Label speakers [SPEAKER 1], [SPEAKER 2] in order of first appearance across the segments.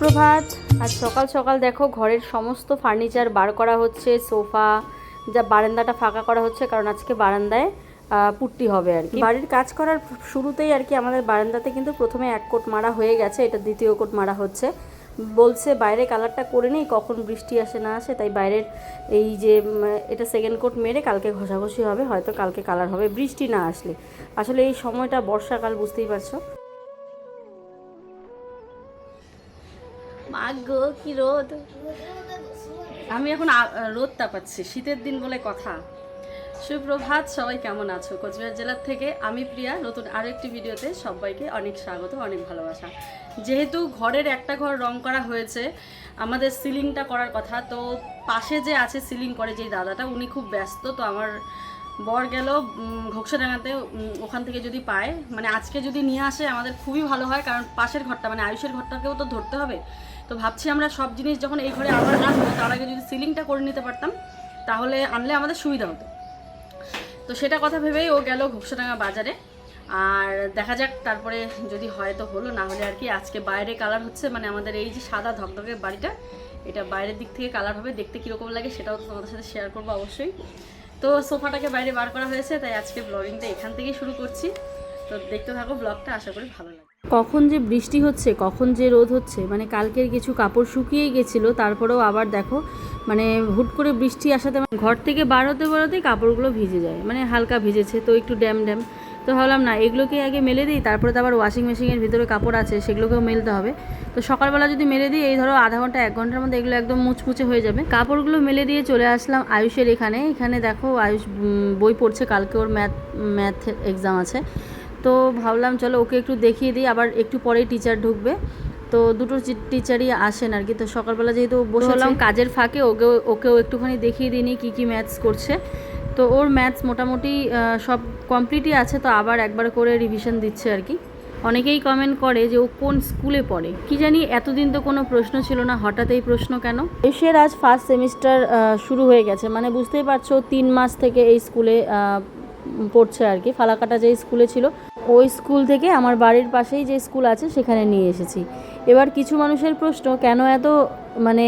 [SPEAKER 1] সুপ্রভাত। আজ সকাল সকাল দেখো ঘরের সমস্ত ফার্নিচার বার করা হচ্ছে, সোফা, যা বারান্দাটা ফাঁকা করা হচ্ছে, কারণ আজকে বারান্দায় পুট্টি হবে আর কি। বাড়ির কাজ করার শুরুতেই আর কি আমাদের বারান্দাতে কিন্তু প্রথমে এক কোট মারা হয়ে গেছে, এটা দ্বিতীয় কোট মারা হচ্ছে। বলছে বাইরে কালারটা করে নেই, কখন বৃষ্টি আসে না আসে, তাই বাইরের এই যে এটা সেকেন্ড কোট মেরে কালকে ঘষাঘষি হবে, হয়তো কালকে কালার হবে বৃষ্টি না আসলে। আসলে এই সময়টা বর্ষাকাল, বুঝতেই পারছো। মাগো কি রোদ! আমি এখন রোদ তাপাচ্ছি, শীতের দিন বলে কথা। সুপ্রভাত, সবাই কেমন আছো? কোচবিহার জেলার থেকে আমি প্রিয়া, নতুন আরও একটি ভিডিওতে সবাইকে অনেক স্বাগত, অনেক ভালোবাসা। যেহেতু ঘরের একটা ঘর রং করা হয়েছে, আমাদের সিলিংটা করার কথা, তো পাশে যে আছে সিলিং করে যেই দাদাটা, উনি খুব ব্যস্ত। তো আমার বর গেল ঘোকসাডাঙ্গাতে, ওখান থেকে যদি পায়, মানে আজকে যদি নিয়ে আসে আমাদের খুবই ভালো হয়, কারণ পাশের ঘরটা মানে আয়ুষের ঘরটাকেও তো ধরতে হবে। তো ভাবছি আমরা সব জিনিস যখন এই ঘরে আবার আনবো, তার আগে যদি সিলিংটা করে নিতে পারতাম তাহলে আনলে আমাদের সুবিধা হতো। তো সেটা কথা ভেবেই ও গেল ঘোকসাডাঙ্গা বাজারে। আর দেখা যাক, তারপরে যদি হয় তো হলো, না হলে আর কি আজকে বাইরে কালার হচ্ছে, মানে আমাদের এই যে সাদা ধকধকে বাড়িটা, এটা বাইরের দিক থেকে কালার হবে, দেখতে কীরকম লাগে সেটাও তোমাদের সাথে শেয়ার করবো অবশ্যই। তো সোফাটাকে বাইরে বার করা হয়েছে, তাই আজকে ব্লগিংটা এখান থেকেই শুরু করছি। তো দেখতে থাকো ব্লগটা, আশা করি ভালো লাগে। কখন যে বৃষ্টি হচ্ছে, কখন যে রোদ হচ্ছে, মানে কালকের কিছু কাপড় শুকিয়েই গেছিলো, তারপরেও আবার দেখো মানে হুট করে বৃষ্টি আসাতে ঘর থেকে বারোতেই কাপড়গুলো ভিজে যায়, মানে হালকা ভিজেছে তো একটু ড্যাম। তো ভাবলাম না, এগুলোকে আগে মেলে দিই, তারপরে তো আবার ওয়াশিং মেশিনের ভিতরে কাপড় আছে, সেগুলোকেও মেলতে হবে। তো সকালবেলা যদি মেলে দিই, এই ধরো আধা ঘন্টা 1 ঘন্টার মধ্যে এগুলো একদম মুচমুচে হয়ে যাবে। কাপড়গুলো মেলে দিয়ে চলে আসলাম আয়ুষের এখানে দেখো আয়ুষ বই পড়ছে, কালকে ওর ম্যাথ এক্সাম আছে। তো ভাবলাম চলো ওকে একটু দেখিয়ে দিই, আবার একটু পরেই টিচার ঢুকবে, তো দুটো টিচারই আসেন আর কি। তো সকালবেলা যেহেতু বসলাম কাজের ফাঁকে, ওকেও একটুখানি দেখিয়ে দিইনি কী কী ম্যাথস করছে। তো ওর ম্যাথস মোটামুটি সব কমপ্লিটই আছে, তো আবার একবার করে রিভিশন দিচ্ছে আর কি। অনেকেই কমেন্ট করে যে ও কোন স্কুলে পড়ে, কি জানি এতদিন তো কোনো প্রশ্ন ছিল না, হঠাৎ এই প্রশ্ন কেন? এসের আজ ফার্স্ট সেমিস্টার শুরু হয়ে গেছে, মানে বুঝতেই পারছো 3 মাস থেকে এই স্কুলে পড়ছে আর কি। ফালাকাটা যে স্কুলে ছিল, ওই স্কুল থেকে আমার বাড়ির পাশেই যে স্কুল আছে সেখানে নিয়ে এসেছি। এবার কিছু মানুষের প্রশ্ন, কেন এত মানে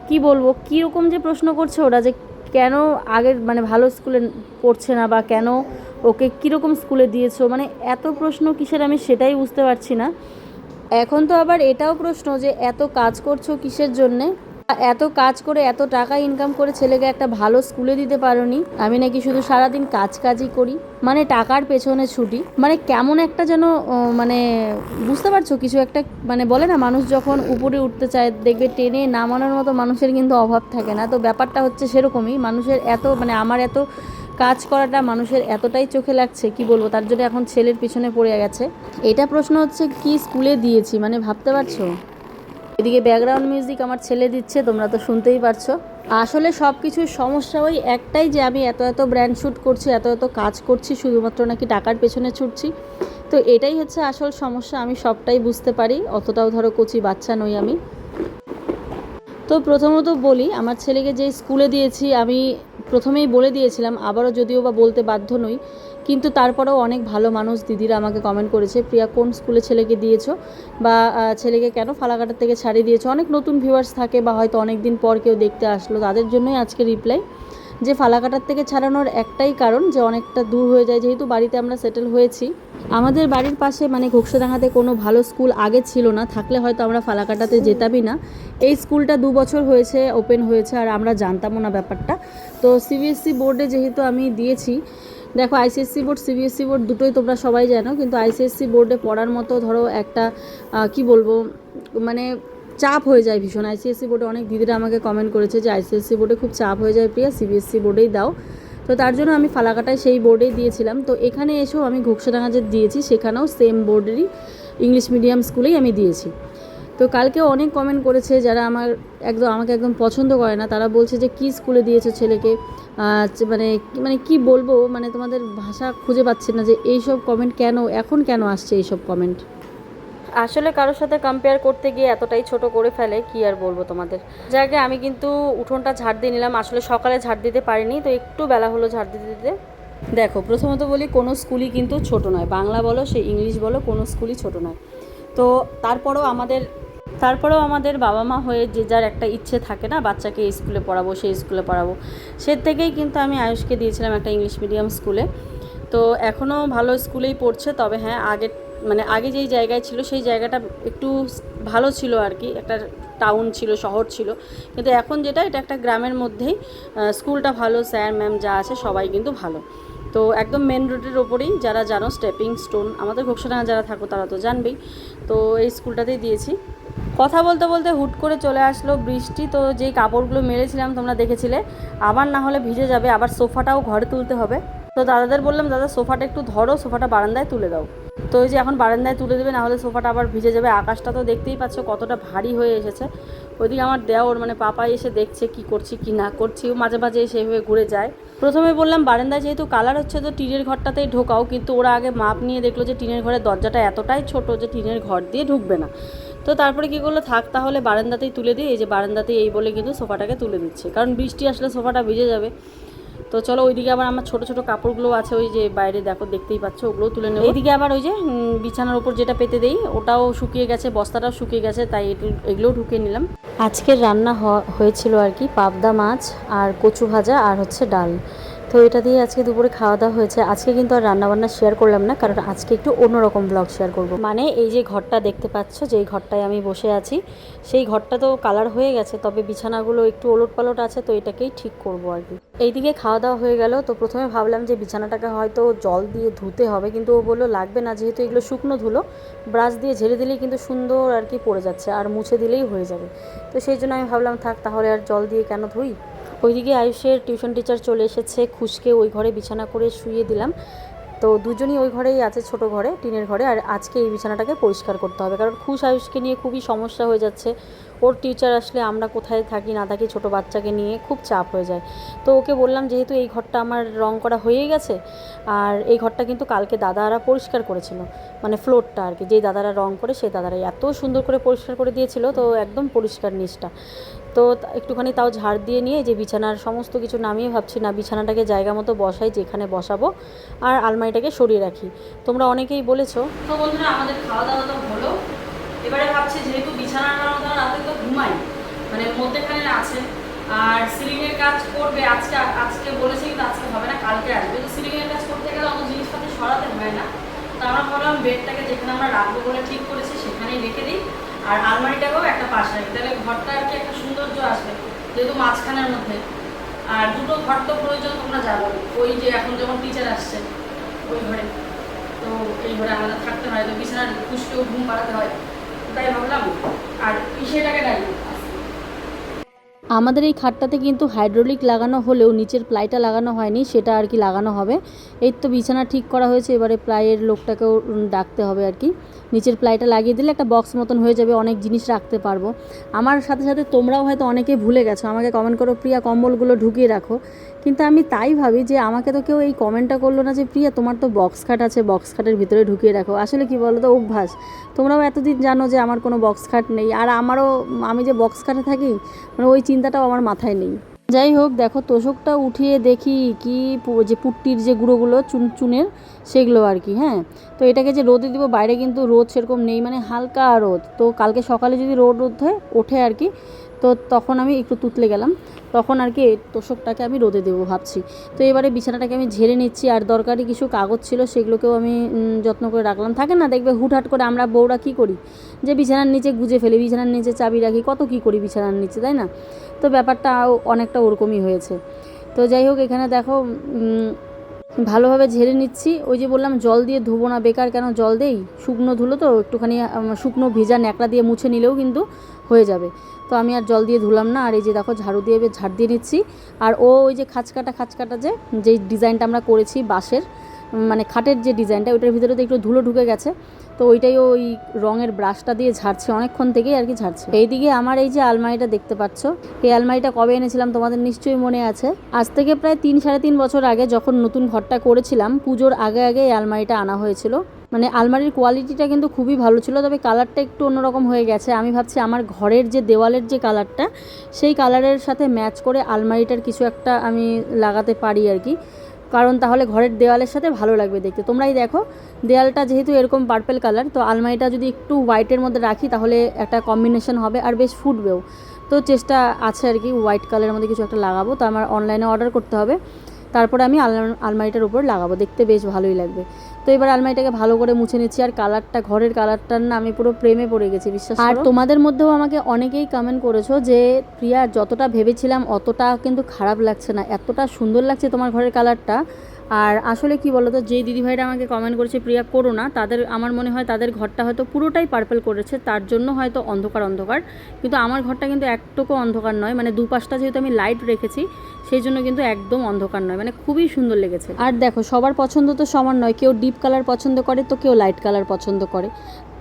[SPEAKER 1] কি বলবো, কীরকম যে প্রশ্ন করছে ওরা, যে কেন আগের মানে ভালো স্কুলে পড়ছে না, বা কেন ওকে কীরকম স্কুলে দিয়েছো, মানে এত প্রশ্ন কিসের আমি সেটাই বুঝতে পারছি না। এখন তো আবার এটাও প্রশ্ন যে এত কাজ করছো কিসের জন্যে, এত কাজ করে এত টাকা ইনকাম করে ছেলেকে একটা ভালো স্কুলে দিতে পারোনি, আমি নাকি শুধু সারাদিন কাজই করি, মানে টাকার পেছনে ছুটি, মানে কেমন একটা যেন মানে বুঝতে পারছো কিছু একটা, মানে বলে না মানুষ যখন উপরে উঠতে চায় দেখবে টেনে নামানোর মতো মানুষের কিন্তু অভাব থাকে না। তো ব্যাপারটা হচ্ছে সেরকমই, মানুষের এত মানে আমার এত কাজ করাটা মানুষের এতটাই চোখে লাগছে, কি বলবো, তার জন্য এখন ছেলের পিছনে পড়ে গেছে। এটা প্রশ্ন হচ্ছে কি স্কুলে দিয়েছি, মানে ভাবতে পারছো। এদিকে ব্যাকগ্রাউন্ড মিউজিক আমার ছেলে দিচ্ছে, তোমরা তো শুনতেই পারছো। আসলে সব কিছুর সমস্যা ওই একটাই, যে আমি এত ব্র্যান্ড শ্যুট করছি, এত কাজ করছি, শুধুমাত্র নাকি টাকার পেছনে ছুটছি। তো এটাই হচ্ছে আসল সমস্যা, আমি সবটাই বুঝতে পারি, অতটাও ধরো কচি বাচ্চা নই আমি। তো প্রথমত বলি, আমার ছেলেকে যে স্কুলে দিয়েছি আমি প্রথমেই বলে দিয়েছিলাম, আবারও যদিও বা বলতে বাধ্য নই, কিন্তু তারপরেও অনেক ভালো মানুষ দিদিরা আমাকে কমেন্ট করেছে, প্রিয়া কোন স্কুলে ছেলেকে দিয়েছো, বা ছেলেকে কেন ফালাকাটার থেকে ছাড়িয়ে দিয়েছো। অনেক নতুন ভিউয়ার্স থাকে, বা হয়তো অনেক দিন পর কেউ দেখতে আসলো, তাদের জন্যই আজকে রিপ্লাই, যে ফালাকাটার থেকে ছাড়ানোর একটাই কারণ যে অনেকটা দূর হয়ে যায়, যেহেতু বাড়িতে আমরা সেটেল হয়েছি। আমাদের বাড়ির পাশে মানে ঘোকসাডাঙ্গাতে কোনো ভালো স্কুল আগে ছিল না, থাকলে হয়তো আমরা ফালাকাটাতে যেতামই না। এই স্কুলটা 2 বছর হয়েছে ওপেন হয়েছে, আর আমরা জানতামও না ব্যাপারটা। তো সিবিএসসি বোর্ডে যেহেতু আমি দিয়েছি, দেখো আইসিএসসি বোর্ড সিবিএসসি বোর্ড দুটোই তোমরা সবাই জানো, কিন্তু আইসিএসসি বোর্ডে পড়ার মতো ধরো একটা কি বলবো, মানে চাপ হয়ে যায় ভীষণ। আইসিএসসি বোর্ডে অনেক দিদিরা আমাকে কমেন্ট করেছে যে আইসিএসসি বোর্ডে খুব চাপ হয়ে যায় প্রিয়া, সিবিএসসি বোর্ডেই দাও। তো তার জন্য আমি ফালাকাটায় সেই বোর্ডেই দিয়েছিলাম। তো এখানে এসেও আমি ঘোকসাডাঙ্গা যে দিয়েছি সেখানেও সেম বোর্ডেরই ইংলিশ মিডিয়াম স্কুলেই আমি দিয়েছি। তো কালকেও অনেক কমেন্ট করেছে যারা আমাকে একদম পছন্দ করে না, তারা বলছে যে কী স্কুলে দিয়েছো ছেলেকে, মানে মানে কি বলবো, মানে তোমাদের ভাষা খুঁজে পাচ্ছি না যে এইসব কমেন্ট এখন কেন আসছে এইসব কমেন্ট। আসলে কারোর সাথে কম্পেয়ার করতে গিয়ে এতটাই ছোট করে ফেলে, কি আর বলবো তোমাদের। যাকে আমি কিন্তু উঠোনটা ঝাড় দিয়ে নিলাম, আসলে সকালে ঝাড় দিতে পারিনি, তো একটু বেলা হলো ঝাড় দিতে। দেখো প্রথমত বলি, কোনো স্কুলই কিন্তু ছোট নয়, বাংলা বলো সে ইংলিশ বলো, কোনো স্কুলই ছোট নয়। তো তারপরেও আমাদের তারপরেও আমাদের বাবা মা হয়ে যে যার একটা ইচ্ছে থাকে না, বাচ্চাকে এই স্কুলে পড়াবো সেই স্কুলে পড়াবো, সে থেকেই কিন্তু আমি আয়ুষকে দিয়েছিলাম একটা ইংলিশ মিডিয়াম স্কুলে। তো এখনও ভালো স্কুলেই পড়ছে, তবে হ্যাঁ আগে যেই জায়গায় ছিল সেই জায়গাটা একটু ভালো ছিল আর কি, একটা টাউন ছিল, শহর ছিল। কিন্তু এখন যেটা, এটা একটা গ্রামের মধ্যেই, স্কুলটা ভালো, স্যার ম্যাম যা আছে সবাই কিন্তু ভালো। তো একদম মেন রোডের ওপরেই, যারা জানো স্টেপিং স্টোন, আমাদের ঘোষণা যারা থাকো তারা তো জানবেই। তো এই স্কুলটাতেই দিয়েছি। কথা বলতে বলতে হুট করে চলে আসলো বৃষ্টি। তো যেই কাপড়গুলো মেরেছিলাম তোমরা দেখেছিলে, আবার না হলে ভিজে যাবে, আবার সোফাটাও ঘরে তুলতে হবে। তো দাদাদের বললাম, দাদা সোফাটা একটু ধরো, সোফাটা বারান্দায় তুলে দাও। তো ওই যে এখন বারান্দায় তুলে দেবে, না হলে সোফাটা আবার ভিজে যাবে। আকাশটা তো দেখতেই পাচ্ছ কতটা ভারী হয়ে এসেছে। ওইদিকে আমার দেওর মানে পাপাই এসে দেখছে কি করছি কি না করছি, ও মাঝে মাঝে সেইভাবে ঘুরে যায়। প্রথমে বললাম বারান্দায় যেহেতু কালার হচ্ছে তো টিনের ঘরটাতেই ঢোকাও, কিন্তু ওরা আগে মাপ নিয়ে দেখলো যে টিনের ঘরের দরজাটা এতটাই ছোট যে টিনের ঘর দিয়ে ঢুকবে না। তো তারপরে কী করলো, থাক তাহলে বারান্দাতেই তুলে দিই। এই যে বারান্দাতেই এই বলে কিন্তু সোফাটাকে তুলে দিচ্ছে, কারণ বৃষ্টি আসলে সোফাটা ভিজে যাবে। তো চলো ওইদিকে আবার আমার ছোটো ছোটো কাপড়গুলো আছে, ওই যে বাইরে দেখো দেখতেই পাচ্ছ, ওগুলোও তুলে নেব। এইদিকে আবার ওই যে বিছানার উপর যেটা পেতে দেই ওটাও শুকিয়ে গেছে, বস্তাটাও শুকিয়ে গেছে, তাই এগুলোও ঢুকিয়ে নিলাম। আজকের রান্না হয়েছিল আর কি পাবদা মাছ আর কচু ভাজা আর হচ্ছে ডাল। তো এটা দিয়ে আজকে দুপুরে খাওয়া দাওয়া হয়েছে। আজকে কিন্তু আর রান্নাবান্না শেয়ার করলাম না, কারণ আজকে একটু অন্যরকম ব্লগ শেয়ার করব। মানে এই যে ঘরটা দেখতে পাচ্ছ, যেই ঘরটায় আমি বসে আছি, সেই ঘরটা তো কালার হয়ে গেছে, তবে বিছানাগুলো একটু ওলট পালট আছে, তো এটাকেই ঠিক করব আর কি। এইদিকে খাওয়া দাওয়া হয়ে গেল। তো প্রথমে ভাবলাম যে বিছানাটাকে হয়তো জল দিয়ে ধুতে হবে, কিন্তু ও বললো লাগবে না, যেহেতু এগুলো শুকনো ধুলো, ব্রাশ দিয়ে ঝেড়ে দিলেই কিন্তু সুন্দর আর কি পড়ে যাচ্ছে, আর মুছে দিলেই হয়ে যাবে। তো সেই জন্য আমি ভাবলাম থাক তাহলে, আর জল দিয়ে কেন ধুই। ওইদিকে আয়ুষের টিউশন টিচার চলে এসেছে, খুশকে ওই ঘরে বিছানা করে শুইয়ে দিলাম। তো দুজনই ওই ঘরেই আছে, ছোট ঘরে, টিনের ঘরে। আর আজকে এই বিছানাটাকে পরিষ্কার করতে হবে, কারণ খুশ আয়ুষকে নিয়ে খুবই সমস্যা হয়ে যাচ্ছে। ওর টিচার আসলে আমরা কোথায় থাকি না থাকি, ছোট বাচ্চাকে নিয়ে খুব চাপ হয়ে যায়। তো ওকে বললাম যেহেতু এই ঘরটা আমার রং করা হয়েই গেছে, আর এই ঘরটা কিন্তু কালকে দাদারা পরিষ্কার করেছিল, মানে ফ্লোরটা আর কি, যেই দাদারা রং করে সেই দাদারাই এত সুন্দর করে পরিষ্কার করে দিয়েছিল, তো একদম পরিষ্কার নিচটা। তো একটুখানি তাও ঝাড় দিয়ে নিয়ে যে বিছানার সমস্ত কিছু নামিয়ে ভাবছি না বিছানাটাকে জায়গা মতো বসাই, যেখানে বসাবো, আর আলমারিটাকে সরিয়ে রাখি। তোমরা অনেকেই বলেছো। তো বন্ধুরা আমাদের খাওয়া দাওয়া তো হলো, এবারে ভাবছি যেহেতু বিছানাটা আমরা রাতে তো ঘুমাই, মানে মধ্যেখানে আছে, আর সিলিংয়ের কাজ করবে আজকে বলেছে, কিন্তু আজকে হবে না, কালকে আসবে। তো সিলিংয়ের কাজ করতে গেলে অত জিনিসপত্র সরাতে হয় না। তো আমরা ভাবলাম বেডটাকে যেখানে আমরা রাখবো বলে ঠিক করেছি সেখানেই রেখে দিই, আর আলমারিটাকেও একটা পাশে রাখি, তাহলে ঘরটা আর কি একটা সৌন্দর্য আসবে, যেহেতু মাঝখানের মধ্যে। আর দুটো ঘর তো প্রয়োজন, তোমরা জানো, ওই যে এখন যখন টিচার আসছে ওই ঘরে, তো এই ঘরে আমাদের থাকতে হয়, তো বিছানার খুশকেও ঘুম পাড়াতে হয়, তাই ভাবলাম। আর সেটাকে ডাইনি আমাদের এই খাটটাতে কিন্তু হাইড্রোলিক লাগানো হলেও নিচের প্লাইটা লাগানো হয়নি, সেটা আর কি লাগানো হবে। এই তো বিছানা ঠিক করা হয়েছে, এবারে প্লাইয়ের লোকটাকেও ডাকতে হবে আর কি। নিচের প্লাইটা লাগিয়ে দিলে একটা বক্স মতন হয়ে যাবে, অনেক জিনিস রাখতে পারবো। আমার সাথে সাথে তোমরাও হয়তো অনেকেই ভুলে গেছো, আমাকে কমেন্ট করো প্রিয়া কম্বলগুলো ঢুকিয়ে রাখো, কিন্তু আমি তাই ভাবি যে আমাকে তো কেউ এই কমেন্টটা করলো না যে প্রিয়া তোমার তো বক্স খাট আছে, বক্স খাটের ভিতরে ঢুকিয়ে রাখো। আসলে কি বলো তো, অভ্যাস। তোমরাও এতদিন জানো যে আমার কোনো বক্স খাট নেই, আর আমি যে বক্স খাটে থাকি, মানে ওই চিন্তাটাও আমার মাথায় নেই। যাই হোক, দেখো তোষকটা উঠিয়ে দেখি কি যে পুট্টির যে গুঁড়োগুলো চুনের সেগুলো আর কি। হ্যাঁ, তো এটাকে যে রোদে দিব, বাইরে কিন্তু রোদ সেরকম নেই, মানে হালকা রোদ। তো কালকে সকালে যদি রোদ ওঠে আর কি, তো তখন আমি একটু তুতলে গেলাম, তখন আর কি তোষকটাকে আমি রোদে দেবো ভাবছি। তো এবারে বিছানাটাকে আমি ঝেড়ে নিচ্ছি, আর দরকারি কিছু কাগজ ছিল সেগুলোকেও আমি যত্ন করে রাখলাম। থাকে না দেখবে হুটহাট করে আমরা বউরা কী করি, যে বিছানার নিচে গুজে ফেলি, বিছানার নিচে চাবি রাখি, কত কী করি বিছানার নিচে, তাই না? তো ব্যাপারটা অনেকটা ওরকমই হয়েছে। তো যাই হোক, এখানে দেখো ভালোভাবে ঝেড়ে নিচ্ছি। ওই যে বললাম জল দিয়ে ধুবো না, বেকার কেন জল দেই, শুকনো ধুলো তো, একটুখানি শুকনো ভেজা ন্যাকড়া দিয়ে মুছে নিলেও কিন্তু হয়ে যাবে। তো আমি আর জল দিয়ে ধুলাম না। আর এই যে দেখো ঝাড়ু দিয়ে ঝাড় দিয়ে নিচ্ছি। আর ওই যে খাঁচকাটা যেই ডিজাইনটা আমরা করেছি বাঁশের, মানে খাটের যে ডিজাইনটা, ওইটার ভিতরে তো একটু ধুলো ঢুকে গেছে, তো ওইটাই ওই রঙের ব্রাশটা দিয়ে ঝাড়ছে, অনেকক্ষণ থেকেই আর কি ঝাড়ছে। এইদিকে আমার এই যে আলমারিটা দেখতে পাচ্ছ, এই আলমারিটা কবে এনেছিলাম তোমাদের নিশ্চয়ই মনে আছে। আজ থেকে প্রায় 3-3.5 বছর আগে, যখন নতুন ঘরটা করেছিলাম, পুজোর আগে এই আলমারিটা আনা হয়েছিল। মানে আলমারির কোয়ালিটিটা কিন্তু খুবই ভালো ছিল, তবে কালারটা একটু অন্যরকম হয়ে গেছে। আমি ভাবছি আমার ঘরের যে দেওয়ালের যে কালারটা, সেই কালারের সাথে ম্যাচ করে আলমারিটার কিছু একটা আমি লাগাতে পারি আর কি।
[SPEAKER 2] কারণ তাহলে ঘরের দেওয়ালের সাথে ভালো লাগবে দেখতে। তোমরাই দেখো, দেওয়ালটা যেহেতু এরকম পার্পেল কালার, তো আলমারিটা যদি একটু হোয়াইটের মধ্যে রাখি তাহলে একটা কম্বিনেশন হবে আর বেশ ফুটবেও। তো চেষ্টা আছে আর কি হোয়াইট কালারের মধ্যে কিছু একটা লাগাবো। তো আমার অনলাইনে অর্ডার করতে হবে, তারপরে আমি আলমারিটার উপর লাগাবো, দেখতে বেশ ভালোই লাগবে। তো এবার আলমারিটাকে ভালো করে মুছে নিচ্ছি। আর কালারটা, ঘরের কালারটার না আমি পুরো প্রেমে পড়ে গেছি, বিশ্বাস করো। আর তোমাদের মধ্যেও আমাকে অনেকেই কমেন্ট করেছো যে প্রিয়া, যতটা ভেবেছিলাম অতটা কিন্তু খারাপ লাগছে না, এতটা সুন্দর লাগছে তোমার ঘরের কালারটা। আর আসলে কি বলো তো, যে দিদিভাইরা আমাকে কমেন্ট করেছে প্রিয়া করো না, তাদের আমার মনে হয় তাদের ঘরটা হয়তো পুরোটাই পার্পল করেছে, তার জন্য হয়তো অন্ধকার অন্ধকার। কিন্তু আমার ঘরটা কিন্তু একটুকু অন্ধকার নয়, মানে দুপাশটা যেহেতু আমি লাইট রেখেছি সেই জন্য কিন্তু একদম অন্ধকার নয়, মানে খুবই সুন্দর লেগেছে। আর দেখো, সবার পছন্দ তো সমান নয়, কেউ ডিপ কালার পছন্দ করে তো কেউ লাইট কালার পছন্দ করে।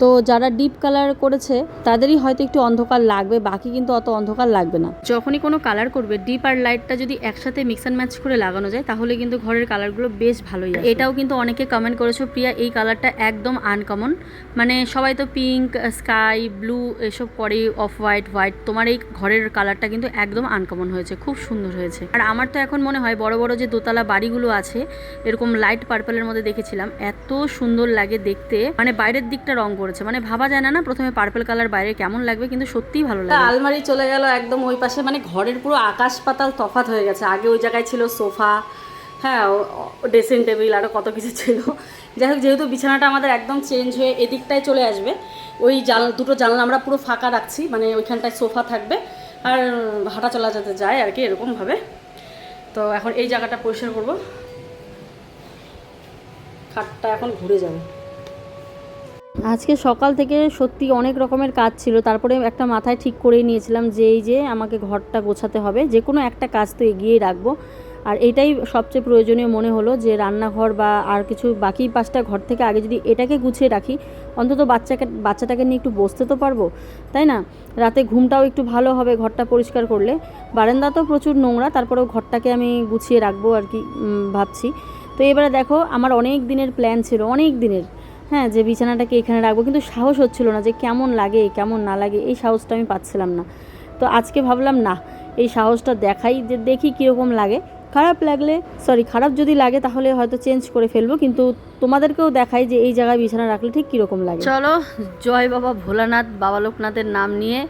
[SPEAKER 2] তো যারা ডিপ কালার করেছে তাদেরই হয়তো একটু অন্ধকার লাগবে, বাকি কিন্তু অত অন্ধকার লাগবে না। যখনই কোনো কালার করবে, ডিপ আর লাইটটা যদি একসাথে মিক্স অ্যান্ড ম্যাচ করে লাগানো যায় তাহলে কিন্তু ঘরের কালারগুলো বেশ ভালোই আসে। এটাও কিন্তু অনেকে কমেন্ট করেছো প্রিয়া, এই কালারটা একদম আনকমন, মানে সবাই তো পিঙ্ক, স্কাই ব্লু এসব করে, অফ হোয়াইট, হোয়াইট, তোমার এই ঘরের কালারটা কিন্তু একদম আনকমন হয়েছে, খুব সুন্দর হয়েছে। আর আমার তো এখন মনে হয় বড় বড় যে দোতলা বাড়িগুলো আছে এরকম লাইট পার্পলের মধ্যে দেখেছিলাম, এত সুন্দর লাগে দেখতে, মানে বাইরের দিকটা রং করেছে, মানে ভাবা যায় না প্রথমে পার্পল কালার বাইরে কেমন লাগবে, কিন্তু সত্যিই ভালো লাগে।
[SPEAKER 1] আলমারি চলে গেল একদম ওই পাশে, মানে ঘরের পুরো আকাশ পাতাল তফাৎ হয়ে গেছে। আগে ওই জায়গায় ছিল সোফা, হ্যাঁ ড্রেসিং টেবিল, আরও কত কিছু ছিল। যাই হোক, যেহেতু বিছানাটা আমাদের একদম চেঞ্জ হয়ে এদিকটায় চলে আসবে, ওই দুটো জানলা আমরা পুরো ফাঁকা রাখছি, মানে ওইখানটায় সোফা থাকবে আর হাঁটা চলা যেতে যায় আর কি, এরকমভাবে। তো এখন এই জায়গাটা পরিষ্কার করব, খাটটা এখন ঘুরে যাবে।
[SPEAKER 2] আজকে সকাল থেকে সত্যি অনেক রকমের কাজ ছিল, তারপরে একটা মাথায় ঠিক করেই নিয়েছিলাম যে এই যে আমাকে ঘরটা গোছাতে হবে, যে কোনো একটা কাজ তো এগিয়েই রাখবো। আর এটাই সবচেয়ে প্রয়োজনীয় মনে হলো যে রান্নাঘর বা আর কিছু বাকি 5টা ঘর থেকে আগে যদি এটাকে গুছিয়ে রাখি, অন্তত বাচ্চাটাকে নিয়ে একটু বসতে তো পারবো, তাই না? রাতে ঘুমটাও একটু ভালো হবে ঘরটা পরিষ্কার করলে। বারান্দা তো প্রচুর নোংরা, তারপরেও ঘরটাকে আমি গুছিয়ে রাখবো আর কি ভাবছি। তো এবারে দেখো, আমার অনেক দিনের প্ল্যান ছিল, অনেক দিনের, হ্যাঁ, যে বিছানাটাকে এখানে রাখবো, কিন্তু সাহস হচ্ছিল না যে কেমন লাগে কেমন না লাগে, এই সাহসটা আমি পাচ্ছিলাম না। তো আজকে ভাবলাম না, এই সাহসটা দেখাই, যে দেখি কীরকম লাগে। খারাপ যদি লাগে তাহলে হয়তো চেঞ্জ করে ফেলবো, কিন্তু তোমাদেরকেও দেখাই যে এই জায়গায় বিছানা রাখলে ঠিক কীরকম লাগে।
[SPEAKER 1] চলো, জয় বাবা ভোলানাথ, বাবা লোকনাথের নাম নিয়ে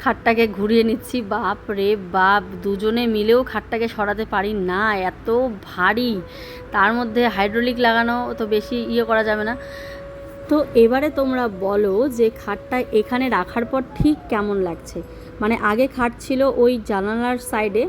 [SPEAKER 1] খাটটাকে ঘুরিয়ে নিচ্ছি। বাপ রে বাপ, দুজনে মিলেও খাটটাকে সরাতে পারি না, এত ভারী, তার মধ্যে হাইড্রোলিক লাগানো, তো বেশি করা যাবে না। তো এবারে তোমরা বলো যে খাটটা এখানে রাখার পর ঠিক কেমন লাগছে। মানে আগে খাট ছিল ওই জানালার সাইডে,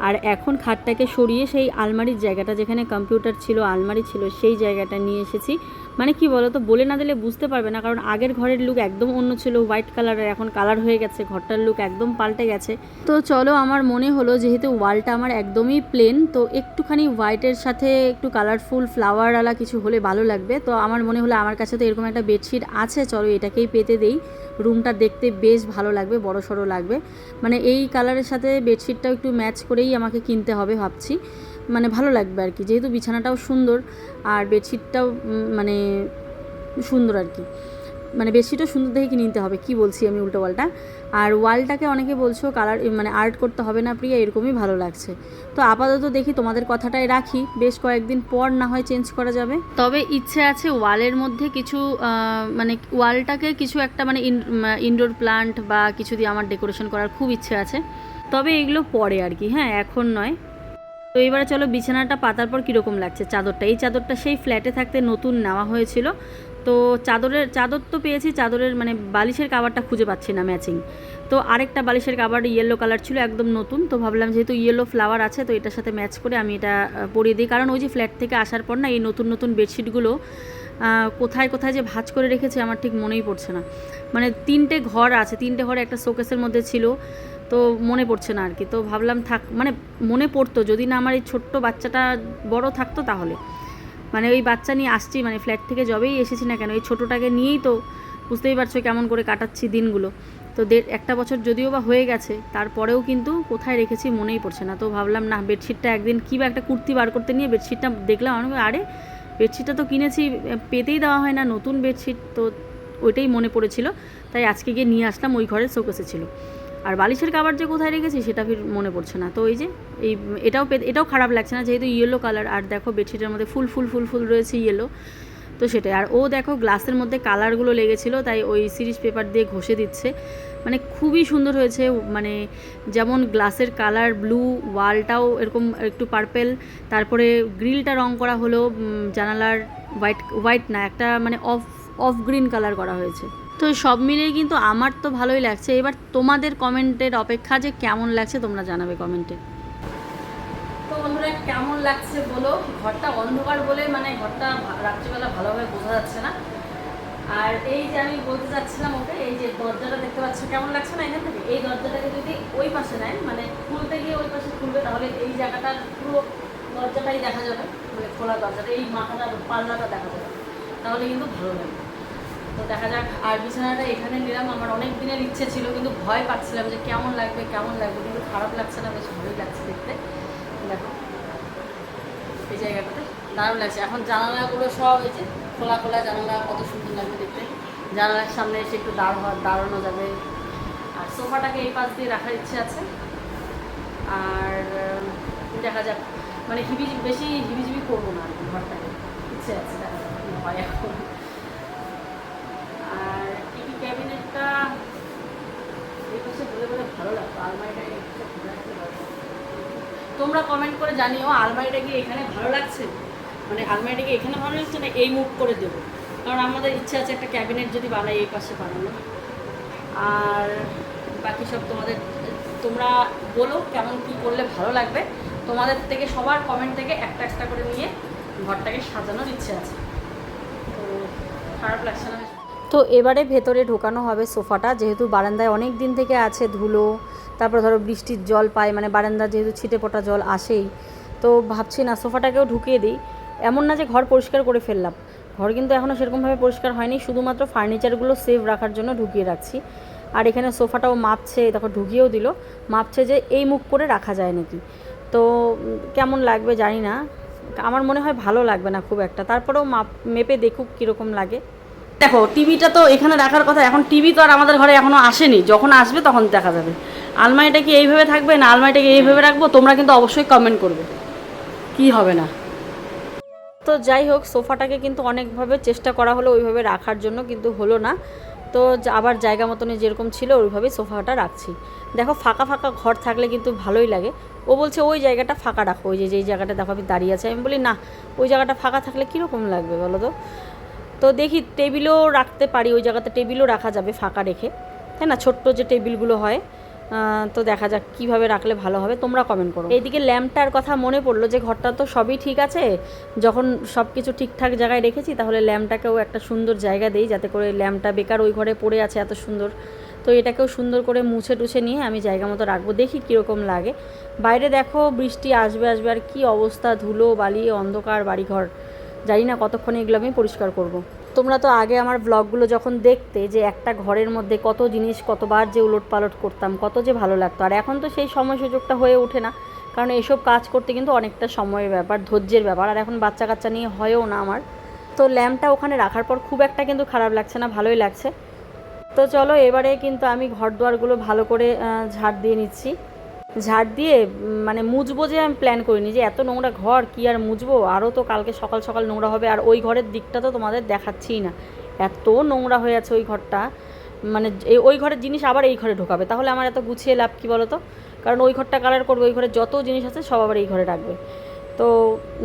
[SPEAKER 1] আর এখন খাটটাকে সরিয়ে সেই আলমারির জায়গাটা, যেখানে কম্পিউটার ছিল, আলমারি ছিল, সেই জায়গাটা নিয়ে এসেছি। মানে কি বলো তো, বলে না দিলে বুঝতে পারবে না, কারণ আগের ঘরের লুক একদম অন্য ছিল, হোয়াইট কালারের, এখন কালার হয়ে গেছে, ঘরটার লুক একদম পাল্টে গেছে। তো চলো, আমার মনে হলো যেহেতু ওয়ালটা আমার একদমই প্লেন, তো একটুখানি হোয়াইটের সাথে একটু কালারফুল ফ্লাওয়ারওয়ালা কিছু হলে ভালো লাগবে। তো আমার মনে হলো আমার কাছে তো এরকম একটা বেডশিট আছে, চলো এটাকেই পেতে দেই, রুমটা দেখতে বেশ ভালো লাগবে, বড় সড়ো লাগবে। মানে এই কালারের সাথে বেডশিটটাও একটু ম্যাচ করেই আমাকে কিনতে হবে ভাবছি, মানে ভালো লাগবে আর কি, যেহেতু বিছানাটাও সুন্দর আর বেডশিটটাও মানে সুন্দর আর কি, মানে বেডশিটও সুন্দর দেখে নিতে হবে, কি বলছি আমি উল্টো পাল্টা। আর ওয়ালটাকে অনেকে বলছো কালার, মানে আর্ট করতে হবে না প্রিয়া, এরকমই ভালো লাগছে। তো আপাতত দেখি, তোমাদের কথাটাই রাখি, বেশ কয়েকদিন পর না হয় চেঞ্জ করা যাবে। তবে ইচ্ছে আছে ওয়ালের মধ্যে কিছু, মানে ওয়ালটাকে কিছু একটা, মানে ইনডোর প্লান্ট বা কিছু দিয়ে আমার ডেকোরেশন করার খুব ইচ্ছে আছে, তবে এগুলো পরে আর কি, হ্যাঁ এখন নয়। তো এবারে চলো, বিছানাটা পাতার পর কীরকম লাগছে। এই চাদরটা সেই ফ্ল্যাটে থাকতে নতুন নেওয়া হয়েছিল, তো চাদর তো পেয়েছি, চাদরের মানে বালিশের কাভারটা খুঁজে পাচ্ছি না ম্যাচিং। তো আরেকটা বালিশের কাভার ইয়েলো কালার ছিল, একদম নতুন, তো ভাবলাম যেহেতু ইয়েলো ফ্লাওয়ার আছে তো এটার সাথে ম্যাচ করে আমি এটা পরিয়ে দিই। কারণ ওই যে ফ্ল্যাট থেকে আসার পর না, এই নতুন নতুন বেডশিটগুলো কোথায় কোথায় যে ভাঁজ করে রেখেছে আমার ঠিক মনেই পড়ছে না। মানে 3টে ঘর আছে, 3টে ঘরে একটা শোকেসের মধ্যে ছিল, তো মনে পড়ছে না আর কি। তো ভাবলাম থাক, মানে মনে পড়তো যদি না আমার এই ছোট্ট বাচ্চাটা বড় থাকতো তাহলে, মানে ওই বাচ্চা নিয়ে আসছি, মানে ফ্ল্যাট থেকে যবেই এসেছি না কেন এই ছোটোটাকে নিয়েই তো, বুঝতেই পারছো কেমন করে কাটাচ্ছি দিনগুলো। তো 1.5 বছর যদিও বা হয়ে গেছে, তারপরেও কিন্তু কোথায় রেখেছি মনেই পড়ছে না। তো ভাবলাম না, বেডশিটটা একদিন কী বা একটা কুর্তি বার করতে নিয়ে বেডশিটটা দেখলাম, আরে বেডশিটটা তো কিনেছি, পেতেই দেওয়া হয় না, নতুন বেডশিট, তো ওইটাই মনে পড়েছিল, তাই আজকে গিয়ে নিয়ে আসলাম, ওই ঘরের শোকেসে ছিল।
[SPEAKER 2] আর বালিশের কাভার যে কোথায় রেখেছি সেটা ফির মনে পড়ছে না। তো এই যে এটাও খারাপ লাগছে না, যেহেতু ইয়েলো কালার, আর দেখো বেডশিটের মধ্যে ফুল ফুল ফুল ফুল রয়েছে ইয়েলো, তো সেটাই। আর ও দেখো গ্লাসের মধ্যে কালারগুলো লেগেছিলো, তাই ওই সিরিজ পেপার দিয়ে ঘষে দিচ্ছে। মানে খুবই সুন্দর হয়েছে, মানে যেমন গ্লাসের কালার ব্লু, ওয়ালটাও এরকম একটু পার্পেল, তারপরে গ্রিলটা রং করা হলো জানালার হোয়াইট না, একটা মানে অফ গ্রিন কালার করা হয়েছে। তো সব মিলিয়ে কিন্তু আমার তো ভালোই লাগছে। এবার তোমাদের কমেন্টের অপেক্ষা, যে কেমন লাগছে তোমরা জানাবে কমেন্টে। তো বন্ধুরা কেমন লাগছে বলো। ঘরটা অন্ধকার বলে মানে ঘরটা রাত্রিবেলা ভালোভাবে বোঝা যাচ্ছে না। আর এই যে আমি বলতে চাচ্ছিলাম ওকে, এই যে দরজাটা দেখতে পাচ্ছ কেমন লাগছে না এখান থেকে, এই দরজাটাকে যদি ওই পাশে নেয়, মানে খুলতে গিয়ে ওই পাশে খুলবে, তাহলে এই জায়গাটার পুরো দরজাটাই দেখা যাবে, মানে খোলা দরজাটা, এই মাথাটা পাল্লাটা দেখা যাবে, তাহলে কিন্তু ভালো লাগবে। তো দেখা যাক। আর বিছানাটা এখানে নিলাম, আমার অনেক দিনের ইচ্ছে ছিল, কিন্তু ভয় পাচ্ছিলাম যে কেমন লাগবে, কিন্তু খারাপ লাগছে না, বেশ ভালোই লাগছে দেখতে। দেখো এই জায়গাটাতে দারুণ লাগছে। এখন জানালাগুলো সব হয়েছে খোলা খোলা, জানালা কত সুন্দর লাগবে দেখতে। জানালার সামনে এসে একটু দাঁড়ানো যাবে। আর সোফাটাকে এই পাশ দিয়ে রাখার ইচ্ছে আছে। আর দেখা যাক, মানে বেশি হিবিজিবি করবো না আর কি, ঘরটাকে ইচ্ছে আছে, দেখা যাক কি হয় এখন। আর টিভি ক্যাবিনেটটা এই পাশে বলে ভালো লাগতো, আলমারিটাকে তোমরা কমেন্ট করে জানিও আলমারিটা কি এখানে ভালো লাগছে, মানে আলমারিটা কি এখানে ভালো লাগছে না এই মুভ করে দেবো, কারণ আমাদের ইচ্ছা আছে একটা ক্যাবিনেট যদি বানাই এই পাশে বানানো। আর বাকি সব তোমরা বলো কেমন কি করলে ভালো লাগবে। তোমাদের থেকে সবার কমেন্ট থেকে একটা করে নিয়ে ঘরটাকে সাজানোর ইচ্ছে আছে। তো খারাপ লাগছে না। তো এবারে ভেতরে ঢোকানো হবে সোফাটা, যেহেতু বারান্দায় অনেক দিন থেকে আছে ধুলো, তারপর ধরো বৃষ্টির জল পায়, মানে বারান্দা যেহেতু ছিটে পোটা জল আসেই, তো ভাবছি না সোফাটাকেও ঢুকিয়ে দিই। এমন না যে ঘর পরিষ্কার করে ফেললাম, ঘর কিন্তু এখনও সেরকমভাবে পরিষ্কার হয়নি, শুধুমাত্র ফার্নিচারগুলো সেভ রাখার জন্য ঢুকিয়ে রাখছি। আর এখানে সোফাটাও মাপছে, তখন ঢুকিয়েও দিল, মাপছে যে এই মুখ করে রাখা যায় নাকি। তো কেমন লাগবে জানি না, আমার মনে হয় ভালো লাগবে না খুব একটা, তারপরেও মেপে দেখুক কীরকম লাগে। দেখো টিভিটা তো এখানে রাখার কথা, এখন টিভি তো আর আমাদের ঘরে এখনও আসেনি, যখন আসবে তখন দেখা যাবে। আলমারিটা কি এইভাবে থাকবে না আলমারিটাকে এইভাবে রাখবো, তোমরা কিন্তু অবশ্যই কমেন্ট করবে কি হবে না। তো যাই হোক, সোফাটাকে কিন্তু অনেকভাবে চেষ্টা করা হলো ওইভাবে রাখার জন্য, কিন্তু হলো না। তো আবার জায়গা মতনই যেরকম ছিল ওইভাবেই সোফাটা রাখছি। দেখো ফাঁকা ফাঁকা ঘর থাকলে কিন্তু ভালোই লাগে। ও বলছে ওই জায়গাটা ফাঁকা রাখো, ওই যেই জায়গাটা দেখো আমি দাঁড়িয়ে আছে। আমি বলি না, ওই জায়গাটা ফাঁকা থাকলে কীরকম লাগবে বলো তো। তো দেখি টেবিলও রাখতে পারি, ওই জায়গাতে টেবিলও রাখা যাবে ফাঁকা রেখে, তাই না, ছোট্ট যে টেবিলগুলো হয়। তো দেখা যাক কীভাবে রাখলে ভালো হবে, তোমরা কমেন্ট করো। এইদিকে ল্যাম্পটার কথা মনে পড়লো, যে ঘরটা তো সবই ঠিক আছে, যখন সব কিছু ঠিকঠাক জায়গায় রেখেছি, তাহলে ল্যাম্পটাকেও একটা সুন্দর জায়গা দেই, যাতে করে ল্যাম্পটা বেকার ওই ঘরে পড়ে আছে এত সুন্দর। তো এটাকেও সুন্দর করে মুছে টুছে নিয়ে আমি জায়গা মতো রাখবো, দেখি কীরকম লাগে। বাইরে দেখো বৃষ্টি আসবে আর কি অবস্থা, ধুলো বালি অন্ধকার বাড়িঘর, জানি না কতক্ষণে এগুলো আমি পরিষ্কার করব। তোমরা তো আগে আমার ব্লগগুলো যখন দেখতে, যে একটা ঘরের মধ্যে কত জিনিস কতবার যে উলট পালট করতাম, কত যে ভালো লাগতো। আর এখন তো সেই সময় সুযোগটা হয়ে ওঠে না, কারণ এইসব কাজ করতে কিন্তু অনেকটা সময়ের ব্যাপার, ধৈর্যের ব্যাপার, আর এখন বাচ্চা কাচ্চা নিয়ে হয়েও না আমার। তো ল্যাম্পটা ওখানে রাখার পর খুব একটা কিন্তু খারাপ লাগছে না, ভালোই লাগছে। তো চলো এবারে কিন্তু আমি ঘর দুয়ারগুলো ভালো করে ঝাড় দিয়ে নিচ্ছি। ঝাড় দিয়ে মানে মুছবো, যে আমি প্ল্যান করিনি যে এত নোংরা ঘর কি আর মুছবো, আরও তো কালকে সকাল সকাল নোংরা হবে। আর ওই ঘরের দিকটা তো তোমাদের দেখাচ্ছিই না, এত নোংরা হয়ে আছে ওই ঘরটা, মানে ওই ঘরের জিনিস আবার এই ঘরে ঢোকাবে, তাহলে আমার এত গুছিয়ে লাভ কী বলো তো। কারণ ওই ঘরটা কালার করবে, ওই ঘরে যত জিনিস আছে সব আবার এই ঘরে রাখবে। তো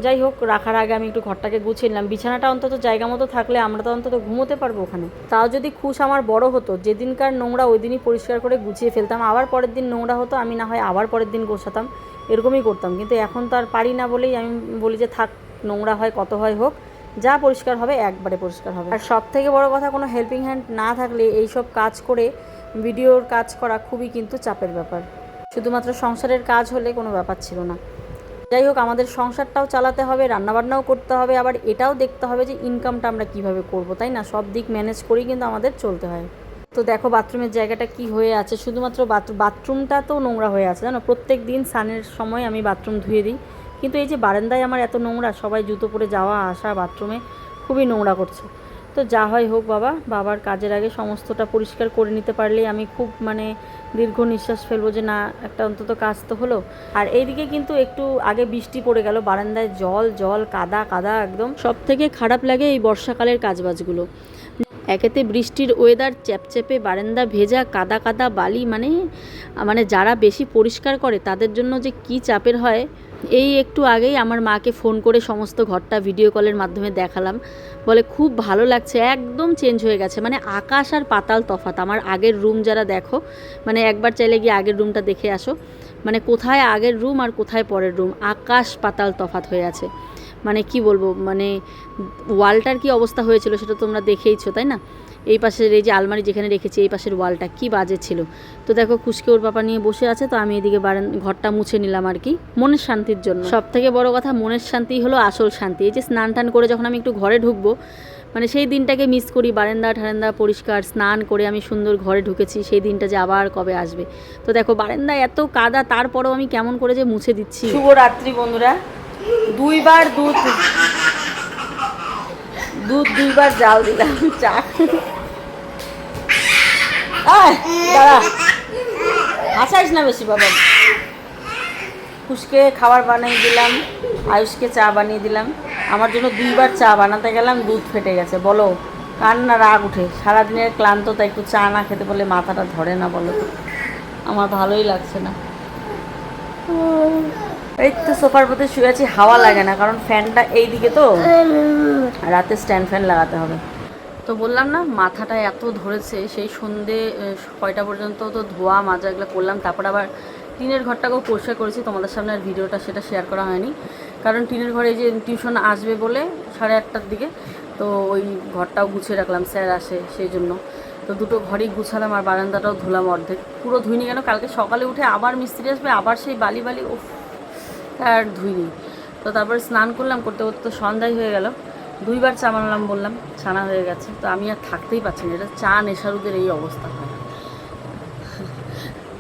[SPEAKER 2] যাই হোক, রাখার আগে আমি একটু ঘরটাকে গুছিয়ে নিলাম। বিছানাটা অন্তত জায়গা মতো থাকলে আমরা তো অন্তত ঘুমোতে পারবো ওখানে। তাও যদি খুশ আমার বড় হতো, যেদিনকার নোংরা ওই দিনই পরিষ্কার করে গুছিয়ে ফেলতাম, আবার পরের দিন নোংরা হতো আমি না হয় আবার পরের দিন গোছাতাম, এরকমই করতাম। কিন্তু এখন তো আর পারি না বলেই আমি বলি যে থাক, নোংরা হয় কত হয় হোক, যা পরিষ্কার হবে একবারে পরিষ্কার হবে। আর সব থেকে বড় কথা, কোনো হেল্পিং হ্যান্ড না থাকলে এইসব কাজ করে ভিডিওর কাজ করা খুবই কিন্তু চাপের ব্যাপার। শুধুমাত্র সংসারের কাজ হলে কোনো ব্যাপার ছিল না। যাই হোক, আমাদের সংসারটাও চালাতে হবে, রান্নাবান্নাও করতে হবে, আবার এটাও দেখতে হবে যে ইনকামটা আমরা কিভাবে করব, তাই না। সব দিক ম্যানেজ করেই কিন্তু আমাদের চলতে হয়। তো দেখো বাথরুমের জায়গাটা কি হয়ে আছে, শুধুমাত্র বাথরুমটা তো নোংরা হয়ে আছে জানো। প্রত্যেক দিন স্নানের সময় আমি বাথরুম ধুয়ে দিই, কিন্তু এই যে বারান্দায় আমার এত নোংরা, সবাই জুতো পরে যাওয়া আসা বাথরুমে খুবই নোংরা করছে। তো যা হয় হোক বাবা, বাবার কাজের আগে সমস্তটা পরিষ্কার করে নিতে পারলেই আমি খুব মানে দীর্ঘ নিঃশ্বাস ফেলবো যে না একটা অন্তত কাজ তো হলো। আর এইদিকে কিন্তু একটু আগে বৃষ্টি পড়ে গেল, বারান্দায় জল জল কাদা কাদা একদম। সব থেকে খারাপ লাগে এই বর্ষাকালের কাজবাজগুলো, একেতে বৃষ্টির ওয়েদার, চ্যাপচ্যাপে বারান্দা ভেজা, কাদা কাদা বালি, মানে যারা বেশি পরিষ্কার করে তাদের জন্য যে কি চাপের হয়। এই একটু আগেই আমার মাকে ফোন করে সমস্ত ঘরটা ভিডিও কলের মাধ্যমে দেখালাম, বলে খুব ভালো লাগছে, একদম চেঞ্জ হয়ে গেছে, মানে আকাশ আর পাতাল তফাৎ। আমার আগের রুম যারা দেখো, মানে একবার চাইলে গিয়ে আগের রুমটা দেখে আসো, মানে কোথায় আগের রুম আর কোথায় পরের রুম, আকাশ পাতাল তফাৎ হয়ে আছে। মানে কি বলবো, মানে ওয়ালটার কি অবস্থা হয়েছিল সেটা তোমরা দেখেইছো তাই না। এই পাশের এই যে আলমারি যেখানে রেখেছি এই পাশের ওয়ালটা কি বাজে ছিল। তো দেখো খুশকে ওর পাপা নিয়ে বসে আছে, তো আমি এদিকে ঘরটা মুছে নিলাম আর কি, মনের শান্তির জন্য। সব থেকে বড় কথা মনের শান্তি হলো আসল শান্তি। এই যে স্নান টান করে যখন আমি একটু ঘরে ঢুকবো, মানে সেই দিনটাকে মিস করি। বারান্দা ঠারান্দা পরিষ্কার, স্নান করে আমি সুন্দর ঘরে ঢুকেছি, সেই দিনটা যে আবার কবে আসবে। তো দেখো বারান্দায় এত কাদা, তারপরেও আমি কেমন করে যে মুছে দিচ্ছি। শুভরাত্রি বন্ধুরা। দুইবার দুইবার জাল দিলাম চা। দাঁড়া, হাসাইস না বেশি বাবা। খুশকে খাবার বানিয়ে দিলাম, আয়ুষকে চা বানিয়ে দিলাম। আমার জন্য দুইবার চা বানাতে গেলাম, দুধ ফেটে গেছে। বলো কার না রাগ উঠে? সারাদিনের ক্লান্ততা, একটু চা না খেতে বলে মাথাটা ধরে না বলো তো? আমার ভালোই লাগছে না। এই তো সোফার মধ্যে শুয়ে আছি, হাওয়া লাগে না, কারণ ফ্যানটা এইদিকে, তো রাতে স্ট্যান্ড ফ্যান লাগাতে হবে। তো বললাম না মাথাটা এত ধরেছে, সেই সন্ধে 6টা পর্যন্ত তো ধোয়া মাজা এগুলো করলাম। তারপর আবার টিনের ঘরটাকেও পরিষ্কার করেছি, তোমাদের সামনে আর ভিডিওটা সেটা শেয়ার করা হয়নি, কারণ টিনের ঘরে এই যে টিউশন আসবে বলে 8:30টার দিকে, তো ওই ঘরটাও গুছিয়ে রাখলাম, স্যার আসে সেই জন্য। তো দুটো ঘরেই গুছালাম, আর বারান্দাটাও ধুলাম অর্ধেক, পুরো ধুইনি কেন, কালকে সকালে উঠে আবার মিস্ত্রি আসবে, আবার সেই বালি উফ, আর ধুইনি। তো তারপরে স্নান করলাম, করতে করতে তো সন্ধ্যায় হয়ে গেল। দুইবার চা বানালাম, বললাম ছানা হয়ে গেছে। তো আমি আর থাকতেই পারছি না, এটা চা নেশারুদের এই অবস্থা হয়।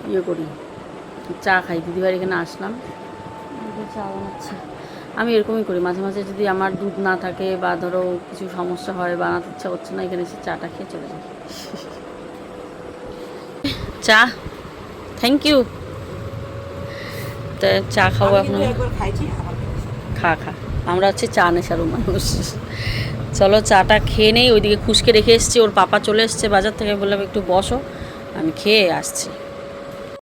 [SPEAKER 2] ইয়ে করি, চা খাই। দিদিভাইয়ের এখানে আসলাম, চা বানাচ্ছে। আমি এরকমই করি মাঝে মাঝে, যদি আমার দুধ না থাকে বা ধরো কিছু সমস্যা হয়, বানাতে ইচ্ছা করছে না, এখানে এসে চাটা খেয়ে চলে যাই। চা, থ্যাংক ইউ। তা চা খাবো এখন। খা আমরা হচ্ছে চা নেশারু মানুষ। চলো চাটা খেয়ে নেই। ওইদিকে খুশকে রেখে এসেছি, ওর পাপা চলে এসছে বাজার থেকে, বললাম একটু বসো, আমি খেয়ে আসছি।